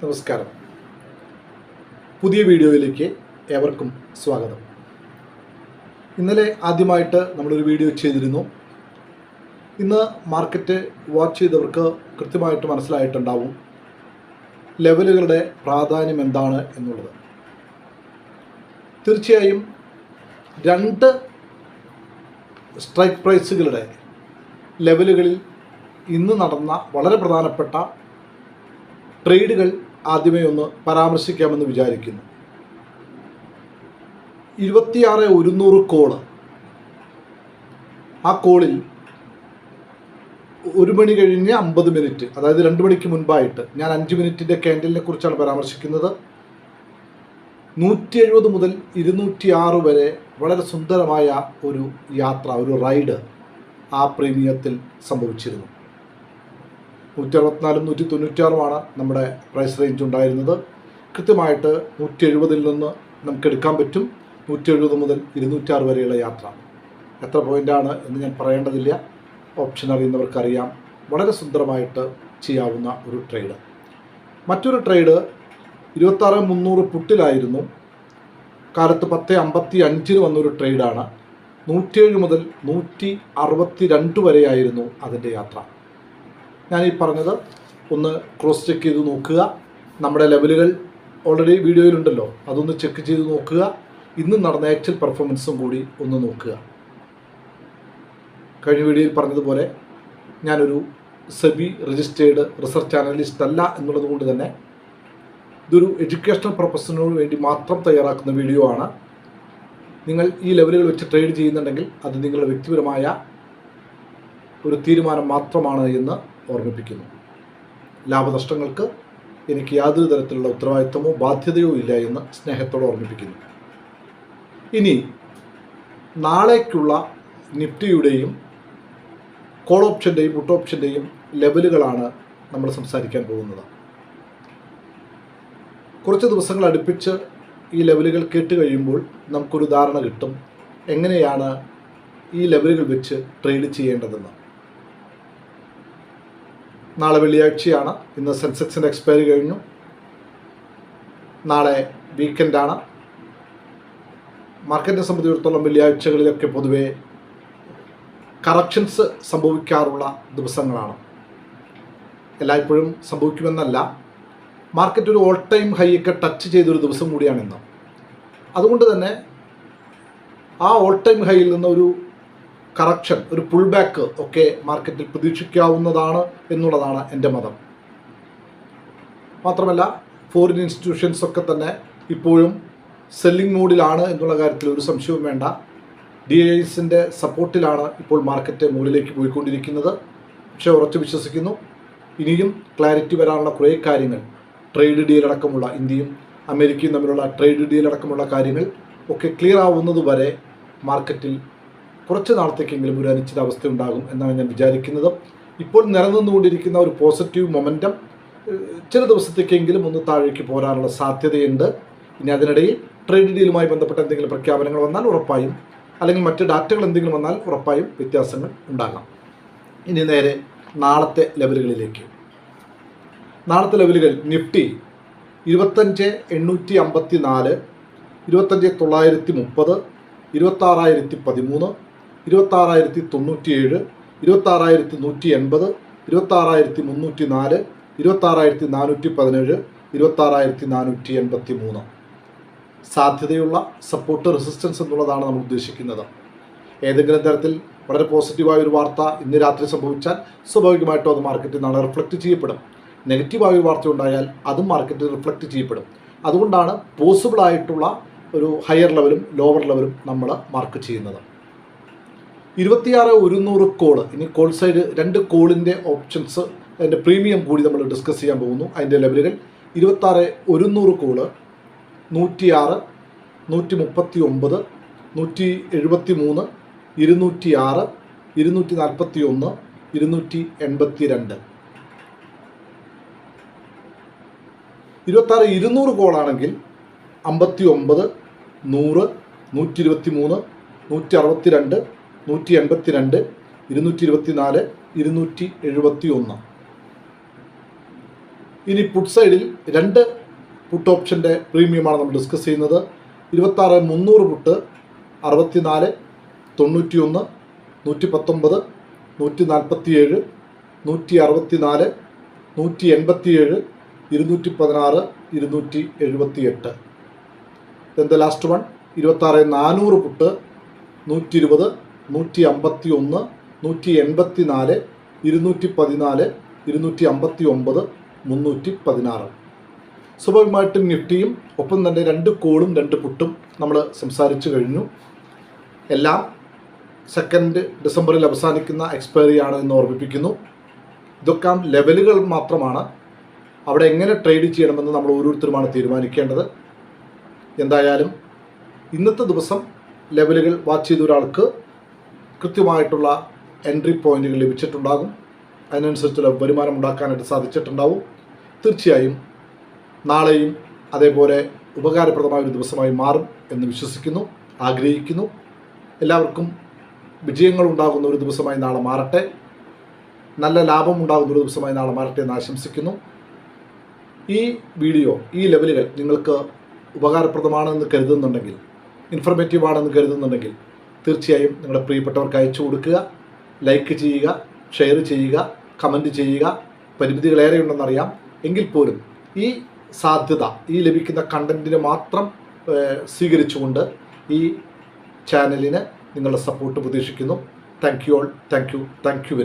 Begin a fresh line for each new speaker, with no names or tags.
നമസ്കാരം. പുതിയ വീഡിയോയിലേക്ക് ഏവർക്കും സ്വാഗതം. ഇന്നലെ ആദ്യമായിട്ട് നമ്മളൊരു വീഡിയോ ചെയ്തിരുന്നു. ഇന്ന് മാർക്കറ്റ് വാച്ച് ചെയ്തവർക്ക് കൃത്യമായിട്ട് മനസ്സിലായിട്ടുണ്ടാവും ലെവലുകളുടെ പ്രാധാന്യം എന്താണ് എന്നുള്ളത്. തീർച്ചയായും രണ്ട് സ്ട്രൈക്ക് പ്രൈസുകളുടെ ലെവലുകളിൽ ഇന്ന് നടന്ന വളരെ പ്രധാനപ്പെട്ട ട്രേഡുകൾ ആദ്യമേ ഒന്ന് പരാമർശിക്കാമെന്ന് വിചാരിക്കുന്നു. 26,100 കോള്. ആ കോളിൽ 1 മണി കഴിഞ്ഞ് 50 മിനിറ്റ്, അതായത് 2 മണിക്ക് മുൻപായിട്ട് ഞാൻ 5 മിനിറ്റിൻ്റെ ക്യാൻഡലിനെ കുറിച്ചാണ് പരാമർശിക്കുന്നത്. 170 മുതൽ 206 വരെ വളരെ സുന്ദരമായ ഒരു യാത്ര, ഒരു റൈഡ് ആ പ്രീമിയത്തിൽ സംഭവിച്ചിരുന്നു. 164 196 നമ്മുടെ പ്രൈസ് റേഞ്ച് ഉണ്ടായിരുന്നത്. കൃത്യമായിട്ട് 170 നിന്ന് നമുക്ക് എടുക്കാൻ പറ്റും. 170 മുതൽ 206 വരെയുള്ള യാത്ര എത്ര പോയിൻ്റാണ് എന്ന് ഞാൻ പറയേണ്ടതില്ല, ഓപ്ഷൻ അറിയുന്നവർക്കറിയാം. വളരെ സുന്ദരമായിട്ട് ചെയ്യാവുന്ന ഒരു ട്രേഡ്. മറ്റൊരു ട്രേഡ് 26,300 പുട്ടിലായിരുന്നു. കാലത്ത് 10:55 വന്നൊരു ട്രേഡാണ്. 107 മുതൽ 162 വരെയായിരുന്നു അതിൻ്റെ യാത്ര. ഞാൻ ഈ പറഞ്ഞത് ഒന്ന് ക്രോസ് ചെക്ക് ചെയ്ത് നോക്കുക. നമ്മുടെ ലെവലുകൾ ഓൾറെഡി വീഡിയോയിലുണ്ടല്ലോ, അതൊന്ന് ചെക്ക് ചെയ്ത് നോക്കുക. ഇന്ന് നടന്ന ആക്ച്വൽ പെർഫോമൻസും കൂടി ഒന്ന് നോക്കുക. കഴിഞ്ഞ വീഡിയോയിൽ പറഞ്ഞതുപോലെ ഞാനൊരു സെബി രജിസ്റ്റേർഡ് റിസർച്ച് അനലിസ്റ്റ് അല്ല എന്നുള്ളത് കൊണ്ട് തന്നെ ഇതൊരു എഡ്യൂക്കേഷണൽ പർപ്പസിനോട് വേണ്ടി മാത്രം തയ്യാറാക്കുന്ന വീഡിയോ ആണ്. നിങ്ങൾ ഈ ലെവലുകൾ വെച്ച് ട്രേഡ് ചെയ്യുന്നുണ്ടെങ്കിൽ അത് നിങ്ങളുടെ വ്യക്തിപരമായ ഒരു തീരുമാനം മാത്രമാണ് എന്ന് ഓർമ്മിപ്പിക്കുന്നു. ലാഭനഷ്ടങ്ങൾക്ക് എനിക്ക് യാതൊരു തരത്തിലുള്ള ഉത്തരവാദിത്വമോ ബാധ്യതയോ ഇല്ല എന്ന് സ്നേഹത്തോടെ ഓർമ്മിപ്പിക്കുന്നു. ഇനി നാളേക്കുള്ള നിഫ്റ്റിയുടെയും കോൾ ഓപ്ഷൻ്റെയും പുട്ട് ഓപ്ഷൻ്റെയും ലെവലുകളാണ് നമ്മൾ സംസാരിക്കാൻ പോകുന്നത്. കുറച്ച് ദിവസങ്ങൾ അടുപ്പിച്ച് ഈ ലെവലുകൾ കേട്ട് കഴിയുമ്പോൾ നമുക്കൊരു ധാരണ കിട്ടും എങ്ങനെയാണ് ഈ ലെവലുകൾ വെച്ച് ട്രേഡ് ചെയ്യേണ്ടതെന്ന്. നാളെ വെള്ളിയാഴ്ചയാണ്. ഇന്ന് സെൻസെക്സിൻ്റെ എക്സ്പയറി കഴിഞ്ഞു. നാളെ വീക്കെൻഡാണ്. മാർക്കറ്റിനെ സംബന്ധിച്ചിടത്തോളം വെള്ളിയാഴ്ചകളിലൊക്കെ പൊതുവേ കറക്ഷൻസ് സംഭവിക്കാറുള്ള ദിവസങ്ങളാണ്. എല്ലായ്പ്പോഴും സംഭവിക്കുമെന്നല്ല, മാർക്കറ്റ് ഒരു ഓൾ ടൈം ഹൈ ഒക്കെ ടച്ച് ചെയ്തൊരു ദിവസം കൂടിയാണ് ഇന്ന്. അതുകൊണ്ട് തന്നെ ആ ഓൾ ടൈം ഹൈയിൽ നിന്ന് ഒരു കറക്ഷൻ, ഒരു പുൾ ബാക്ക് ഒക്കെ മാർക്കറ്റിൽ പ്രതീക്ഷിക്കാവുന്നതാണ് എന്നുള്ളതാണ് എൻ്റെ മതം. മാത്രമല്ല ഫോറിൻ ഇൻസ്റ്റിറ്റ്യൂഷൻസ് ഒക്കെ തന്നെ ഇപ്പോഴും സെല്ലിംഗ് മോഡിലാണ് എന്നുള്ള കാര്യത്തിൽ ഒരു സംശയവും വേണ്ട. DISൻ്റെ സപ്പോർട്ടിലാണ് ഇപ്പോൾ മാർക്കറ്റ് മുകളിലേക്ക് പോയിക്കൊണ്ടിരിക്കുന്നത്. പക്ഷേ ഉറച്ചു വിശ്വസിക്കുന്നു ഇനിയും ക്ലാരിറ്റി വരാനുള്ള കുറേ കാര്യങ്ങൾ, ട്രേഡ് ഡീൽ അടക്കമുള്ള ഇന്ത്യയും അമേരിക്കയും തമ്മിലുള്ള ട്രേഡ് ഡീൽ അടക്കമുള്ള കാര്യങ്ങൾ ഒക്കെ ക്ലിയർ ആവുന്നത് വരെ മാർക്കറ്റിൽ കുറച്ച് നാളത്തേക്കെങ്കിലും ഒരു അനിശ്ചിതാവസ്ഥ ഉണ്ടാകും എന്നാണ് ഞാൻ വിചാരിക്കുന്നത്. ഇപ്പോൾ നിലനിന്നുകൊണ്ടിരിക്കുന്ന ഒരു പോസിറ്റീവ് മൊമെൻറ്റം ചില ദിവസത്തേക്കെങ്കിലും ഒന്ന് താഴേക്ക് പോരാനുള്ള സാധ്യതയുണ്ട്. ഇനി അതിനിടയിൽ ട്രേഡ് ഡീലുമായി ബന്ധപ്പെട്ട എന്തെങ്കിലും പ്രഖ്യാപനങ്ങൾ വന്നാൽ ഉറപ്പായും, അല്ലെങ്കിൽ മറ്റ് ഡാറ്റകൾ എന്തെങ്കിലും വന്നാൽ ഉറപ്പായും വ്യത്യാസങ്ങൾ ഉണ്ടാകാം. ഇനി നേരെ നാളത്തെ ലെവലുകളിലേക്ക്. നാളത്തെ ലെവലുകൾ: നിഫ്റ്റി 25,854, 25,930, 26,013, 26,097, 26,180, 26,304, 26,417, 26,483 സാധ്യതയുള്ള സപ്പോർട്ട് റെസിസ്റ്റൻസ് എന്നുള്ളതാണ് നമ്മൾ ഉദ്ദേശിക്കുന്നത്. ഏതെങ്കിലും തരത്തിൽ വളരെ പോസിറ്റീവായ ഒരു വാർത്ത ഇന്ന് രാത്രി സംഭവിച്ചാൽ സ്വാഭാവികമായിട്ടും അത് മാർക്കറ്റിൽ നാളെ റിഫ്ലക്റ്റ് ചെയ്യപ്പെടും. നെഗറ്റീവായ ഒരു വാർത്ത ഉണ്ടായാൽ അതും മാർക്കറ്റിൽ റിഫ്ലക്റ്റ് ചെയ്യപ്പെടും. അതുകൊണ്ടാണ് പോസിബിളായിട്ടുള്ള ഒരു ഹയർ ലെവലും ലോവർ ലെവലും നമ്മൾ മാർക്ക് ചെയ്യുന്നത്. 26,100 കോള്. ഇനി കോൾ സൈഡ് 2 കോളിൻ്റെ ഓപ്ഷൻസ്, അതിൻ്റെ പ്രീമിയം കൂടി നമ്മൾ ഡിസ്കസ് ചെയ്യാൻ പോകുന്നു. അതിൻ്റെ ലെവലുകൾ: 26,100 കോള് 106, 139, 173, 206, 241, 282. 26,200 കോളാണെങ്കിൽ 59, 100, 123, 162, 182, 224, 271. ഇനി പുട്ട് സൈഡിൽ 2 പുട്ട് ഓപ്ഷൻ്റെ പ്രീമിയമാണ് നമ്മൾ ഡിസ്കസ് ചെയ്യുന്നത്. 26,300 puttu 64, 91, 119, 147, 164, 187, 216, 278. Then the last one 26,400 puttu 120, 151, 184, 214, 259, 316. സ്വാഭാവികമായിട്ടും നിഫ്റ്റിയും ഒപ്പം തന്നെ 2 കോളും 2 പുട്ടും നമ്മൾ സംസാരിച്ചു കഴിഞ്ഞു. എല്ലാം 2 ഡിസംബറിൽ അവസാനിക്കുന്ന എക്സ്പയറി ആണ് എന്ന് ഓർമ്മിപ്പിക്കുന്നു. ഇതൊക്കെ ലെവലുകൾ മാത്രമാണ്. അവിടെ എങ്ങനെ ട്രേഡ് ചെയ്യണമെന്ന് നമ്മൾ ഓരോരുത്തരുമാണ് തീരുമാനിക്കേണ്ടത്. എന്തായാലും ഇന്നത്തെ ദിവസം ലെവലുകൾ വാച്ച് ചെയ്ത ഒരാൾക്ക് കൃത്യമായിട്ടുള്ള എൻട്രി പോയിന്റുകൾ ലഭിച്ചിട്ടുണ്ടാകും. അതിനനുസരിച്ചുള്ള വരുമാനം ഉണ്ടാക്കാനായിട്ട് സാധിച്ചിട്ടുണ്ടാവും. തീർച്ചയായും നാളെയും അതേപോലെ ഉപകാരപ്രദമായ ഒരു ദിവസമായി മാറും എന്ന് വിശ്വസിക്കുന്നു, ആഗ്രഹിക്കുന്നു. എല്ലാവർക്കും വിജയങ്ങൾ ഉണ്ടാകുന്ന ഒരു ദിവസമായി നാളെ മാറട്ടെ, നല്ല ലാഭം ഉണ്ടാകുന്ന ഒരു ദിവസമായി നാളെ മാറട്ടെ എന്ന് ആശംസിക്കുന്നു. ഈ വീഡിയോ, ഈ ലെവലുകൾ നിങ്ങൾക്ക് ഉപകാരപ്രദമാണെന്ന് കരുതുന്നുണ്ടെങ്കിൽ, ഇൻഫർമേറ്റീവ് ആണെന്ന് കരുതുന്നുണ്ടെങ്കിൽ തീർച്ചയായും നിങ്ങളുടെ പ്രിയപ്പെട്ടവർക്ക് അയച്ചു കൊടുക്കുക, ലൈക്ക് ചെയ്യുക, ഷെയർ ചെയ്യുക, കമൻറ്റ് ചെയ്യുക. പരിമിതികളേറെ ഉണ്ടെന്നറിയാം, എങ്കിൽ പോലും ഈ സാധ്യത, ഈ ലഭിക്കുന്ന കണ്ടൻറ്റിനെ മാത്രം സ്വീകരിച്ചുകൊണ്ട് ഈ ചാനലിന് നിങ്ങളുടെ സപ്പോർട്ട് പ്രതീക്ഷിക്കുന്നു. Thank you all. Thank you.